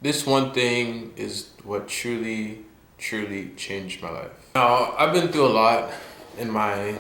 This one thing is what truly changed my life. Now, I've been through a lot in my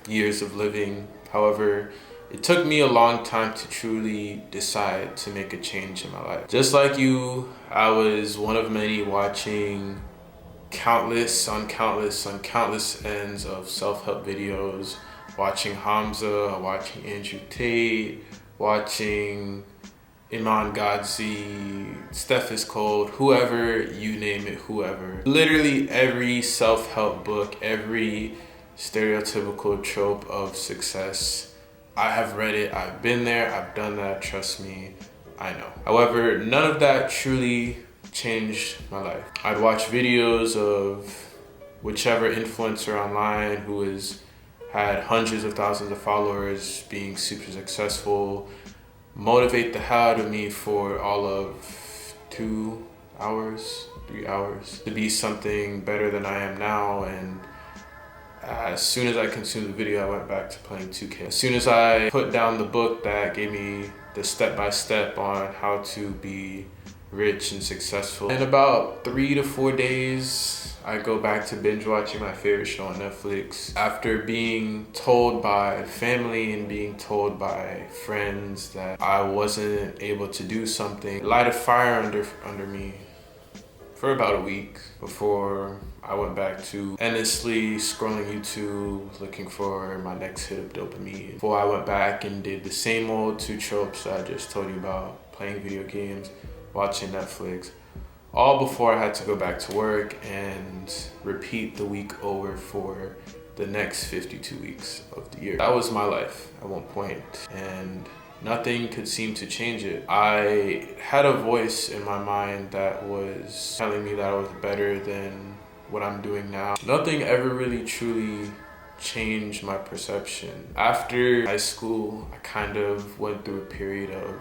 years of living. However, it took me a long time to truly decide to make a change in my life. Just like you, I was one of many watching countless ends of self-help videos, watching Hamza, watching Andrew Tate, watching Iman Gadzhi, Steph is Cold, whoever, you name it, whoever. Literally every self-help book, every stereotypical trope of success, I have read it, I've been there, I've done that, trust me, I know. However, none of that truly changed my life. I'd watch videos of whichever influencer online who has had hundreds of thousands of followers being super successful, motivate the hell out of me for all of 2 hours, 3 hours to be something better than I am now. And as soon as I consumed the video, I went back to playing 2K. As soon as I put down the book that gave me the step-by-step on how to be rich and successful, in about 3 to 4 days, I go back to binge watching my favorite show on Netflix. After being told by family and being told by friends that I wasn't able to do something, it light a fire under me for about a week before I went back to endlessly scrolling YouTube looking for my next hit of dopamine. Before I went back and did the same old 2 tropes that I just told you about, playing video games, watching Netflix, all before I had to go back to work and repeat the week over for the next 52 weeks of the year. That was my life at one point, and nothing could seem to change it. I had a voice in my mind that was telling me that I was better than what I'm doing now. Nothing ever really truly changed my perception. After high school, I kind of went through a period of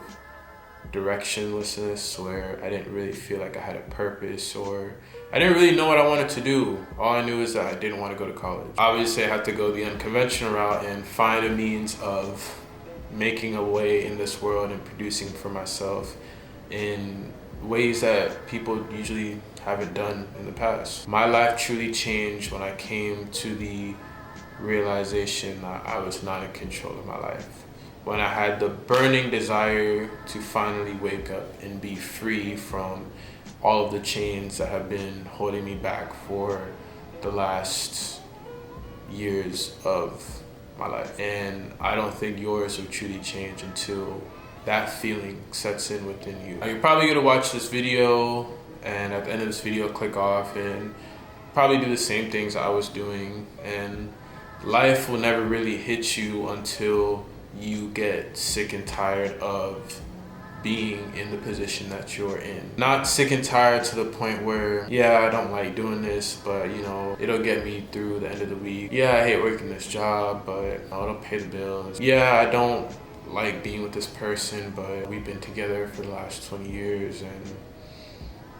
directionlessness where I didn't really feel like I had a purpose, or I didn't really know what I wanted to do. All I knew is that I didn't want to go to college. Obviously, I had to go the unconventional route and find a means of making a way in this world and producing for myself in ways that people usually haven't done in the past. My life truly changed when I came to the realization that I was not in control of my life. When I had the burning desire to finally wake up and be free from all of the chains that have been holding me back for the last years of my life. And I don't think yours will truly change until that feeling sets in within you. Now, you're probably gonna watch this video, and at the end of this video, click off and probably do the same things I was doing. And life will never really hit you until you get sick and tired of being in the position that you're in. Not sick and tired to the point where, yeah, I don't like doing this, but you know, it'll get me through the end of the week. Yeah, I hate working this job, but it'll pay the bills. Yeah, I don't like being with this person, but we've been together for the last 20 years and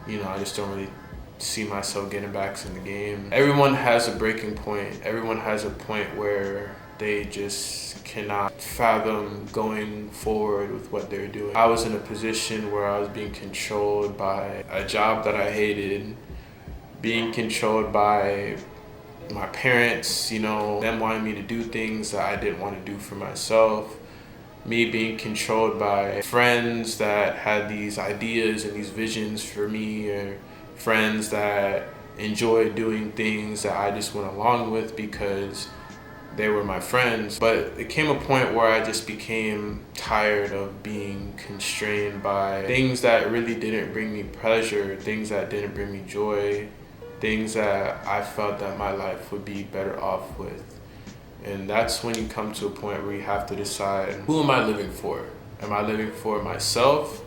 you know, I just don't really see myself getting back in the game. Everyone has a breaking point. Everyone has a point where they just cannot fathom going forward with what they're doing. I was in a position where I was being controlled by a job that I hated, being controlled by my parents, you know, them wanting me to do things that I didn't want to do for myself, me being controlled by friends that had these ideas and these visions for me, or friends that enjoyed doing things that I just went along with because they were my friends. But it came a point where I just became tired of being constrained by things that really didn't bring me pleasure, things that didn't bring me joy, things that I felt that my life would be better off with. And that's when you come to a point where you have to decide, who am I living for? Am I living for myself,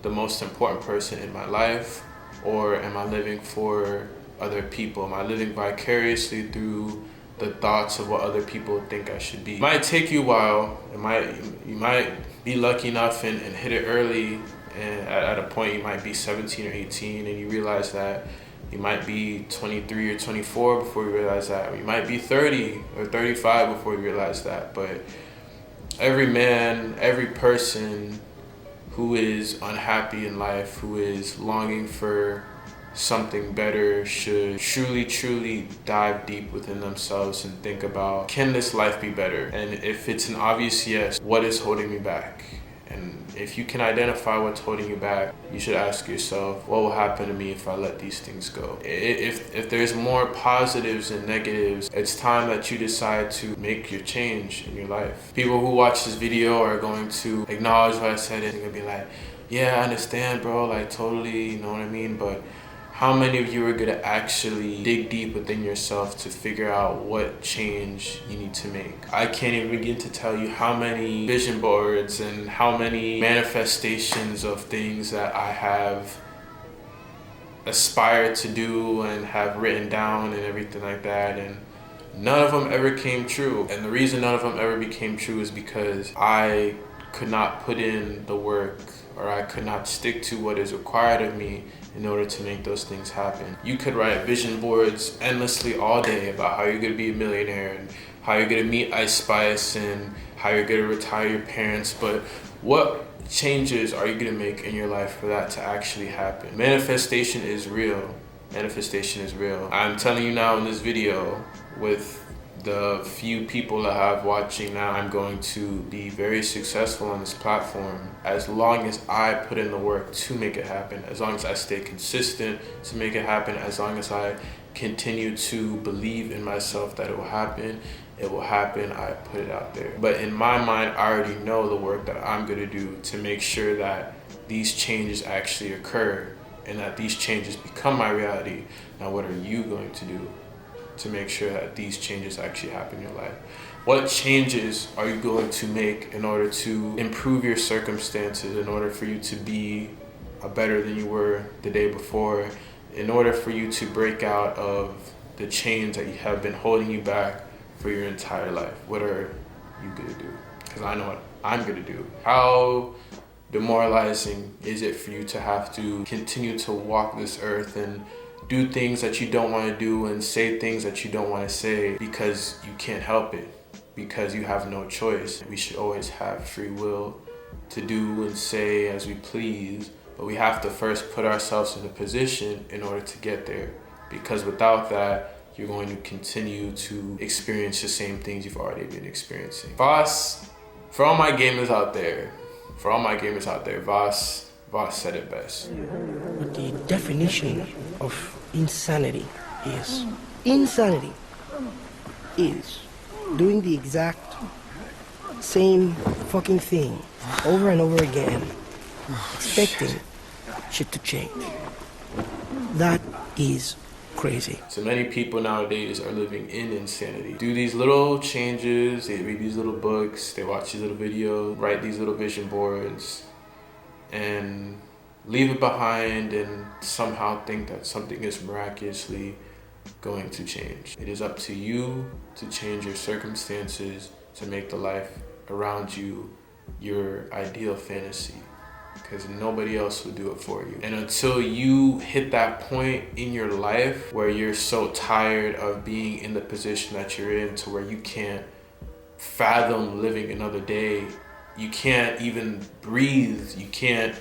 the most important person in my life, or am I living for other people? Am I living vicariously through the thoughts of what other people think I should be? It might take you a while. You might be lucky enough and hit it early, and at a point you might be 17 or 18 and you realize that. You might be 23 or 24 before you realize that. You might be 30 or 35 before you realize that. But every man, every person who is unhappy in life, who is longing for something better, should truly dive deep within themselves and think about, can this life be better? And if it's an obvious yes, what is holding me back? And if you can identify what's holding you back, you should ask yourself, what will happen to me if I let these things go? If there's more positives and negatives, it's time that you decide to make your change in your life. People who watch this video are going to acknowledge what I said and gonna be like, yeah, I understand, bro, like totally, you know what I mean? But how many of you are gonna actually dig deep within yourself to figure out what change you need to make? I can't even begin to tell you how many vision boards and how many manifestations of things that I have aspired to do and have written down and everything like that, and none of them ever came true. And the reason none of them ever became true is because I could not put in the work, or I could not stick to what is required of me in order to make those things happen. You could write vision boards endlessly all day about how you're gonna be a millionaire and how you're gonna meet Ice Spice and how you're gonna retire your parents, but what changes are you gonna make in your life for that to actually happen? Manifestation is real. Manifestation is real. I'm telling you now in this video, with the few people I have watching now, I'm going to be very successful on this platform as long as I put in the work to make it happen, as long as I stay consistent to make it happen, as long as I continue to believe in myself that it will happen. It will happen. I put it out there. But in my mind, I already know the work that I'm gonna do to make sure that these changes actually occur and that these changes become my reality. Now, what are you going to do to make sure that these changes actually happen in your life? What changes are you going to make in order to improve your circumstances, in order for you to be better than you were the day before, in order for you to break out of the chains that have been holding you back for your entire life? What are you gonna do? Because I know what I'm gonna do. How demoralizing is it for you to have to continue to walk this earth and do things that you don't want to do and say things that you don't want to say because you can't help it, because you have no choice? We should always have free will to do and say as we please, but we have to first put ourselves in a position in order to get there, because without that, you're going to continue to experience the same things you've already been experiencing. Voss, for all my gamers out there, Voss said it best. What the definition of insanity is doing the exact same fucking thing over and over again, expecting shit to change. That is crazy. So many people nowadays are living in insanity. Do these little changes, they read these little books, they watch these little videos, write these little vision boards, and leave it behind and somehow think that something is miraculously going to change. It is up to you to change your circumstances, to make the life around you your ideal fantasy, because nobody else will do it for you. And until you hit that point in your life where you're so tired of being in the position that you're in, to where you can't fathom living another day, you can't even breathe, you can't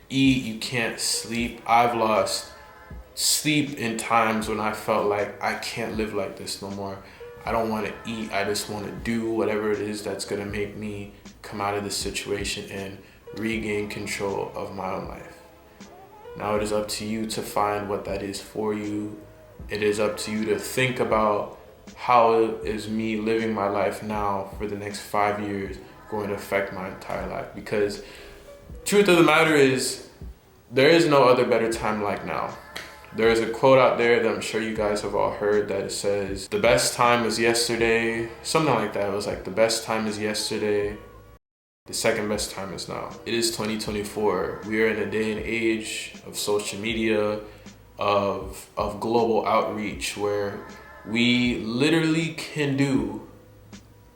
eat, you can't sleep. I've lost sleep in times when I felt like I can't live like this no more. I don't want to eat, I just want to do whatever it is that's going to make me come out of this situation and regain control of my own life. Now it is up to you to find what that is for you. It is up to you to think about, how is me living my life now for the next 5 years going to affect my entire life? Because truth of the matter is, there is no other better time like now. There is a quote out there that I'm sure you guys have all heard that it says, the best time is yesterday, something like that. It was like, the best time is yesterday, the second best time is now. It is 2024. We are in a day and age of social media, of global outreach, where we literally can do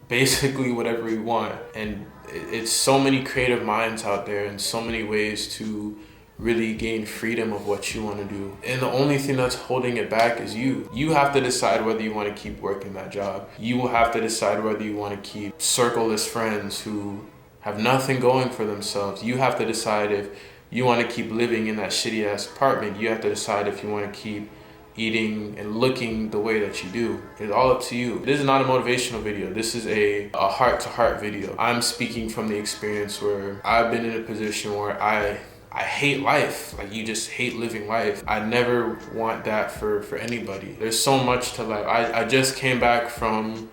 basically whatever we want. And it's so many creative minds out there and so many ways to really gain freedom of what you want to do. And the only thing that's holding it back is you. You have to decide whether you want to keep working that job. You will have to decide whether you want to keep circle-less friends who have nothing going for themselves. You have to decide if you want to keep living in that shitty ass apartment. You have to decide if you want to keep eating and looking the way that you do. It's all up to you. This is not a motivational video. This is a heart-to-heart video. I'm speaking from the experience where I've been in a position where I hate life. Like, you just hate living life. I never want that for anybody. There's so much to life. I just came back from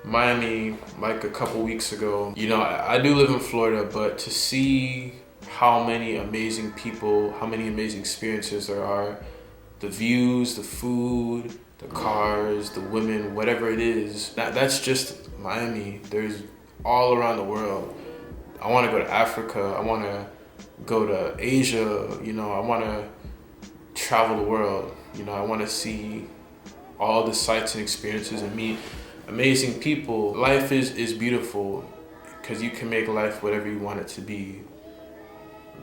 Miami like a couple weeks ago. You know, I do live in Florida, but to see how many amazing people, how many amazing experiences there are, the views, the food, the cars, the women, whatever it is, that's just Miami. There's all around the world. I want to go to Africa. I want to go to Asia. You know, I want to travel the world. You know, I want to see all the sights and experiences and meet amazing people. Life is beautiful because you can make life whatever you want it to be.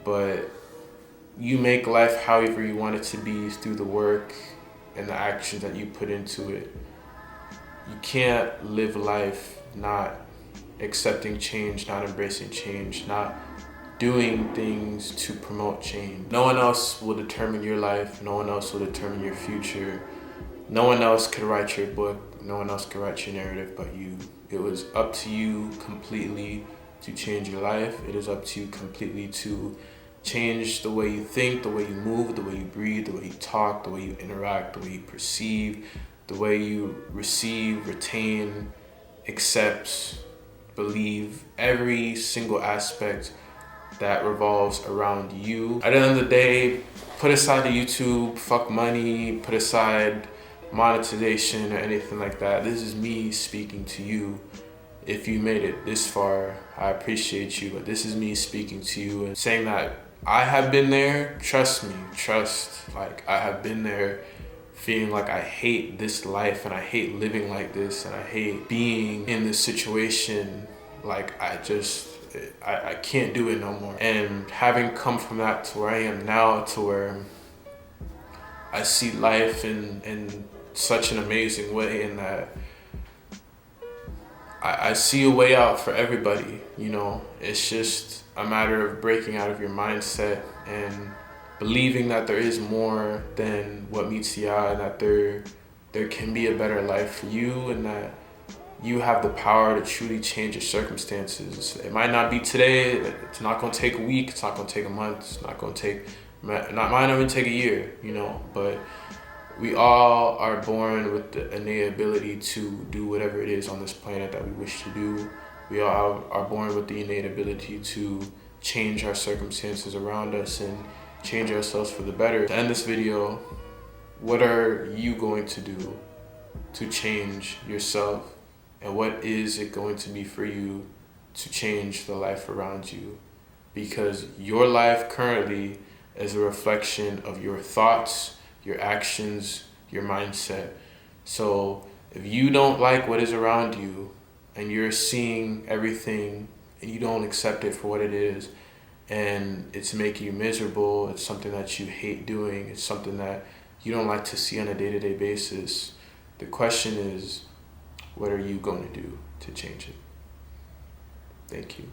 But you make life however you want it to be through the work and the actions that you put into it. You can't live life not accepting change, not embracing change, not doing things to promote change. No one else will determine your life. No one else will determine your future. No one else could write your book. No one else could write your narrative but you. It was up to you completely to change your life. It is up to you completely to change the way you think, the way you move, the way you breathe, the way you talk, the way you interact, the way you perceive, the way you receive, retain, accept, believe, every single aspect that revolves around you. At the end of the day, put aside the YouTube, fuck money, put aside monetization or anything like that. This is me speaking to you. If you made it this far, I appreciate you, but this is me speaking to you and saying that I have been there. Trust me, like, I have been there feeling like I hate this life and I hate living like this and I hate being in this situation. Like, I can't do it no more. And having come from that to where I am now, to where I see life in such an amazing way, in that I see a way out for everybody, you know. It's just a matter of breaking out of your mindset and believing that there is more than what meets the eye, and that there can be a better life for you, and that you have the power to truly change your circumstances. It might not be today. It's not going to take a week. It's not going to take a month. It's not going to take, might not even take a year, you know. But we all are born with the innate ability to do whatever it is on this planet that we wish to do. We all are born with the innate ability to change our circumstances around us and change ourselves for the better. To end this video, what are you going to do to change yourself? And what is it going to be for you to change the life around you? Because your life currently is a reflection of your thoughts, your actions, your mindset. So if you don't like what is around you and you're seeing everything and you don't accept it for what it is, and it's making you miserable, it's something that you hate doing, it's something that you don't like to see on a day-to-day basis, the question is, what are you going to do to change it? Thank you.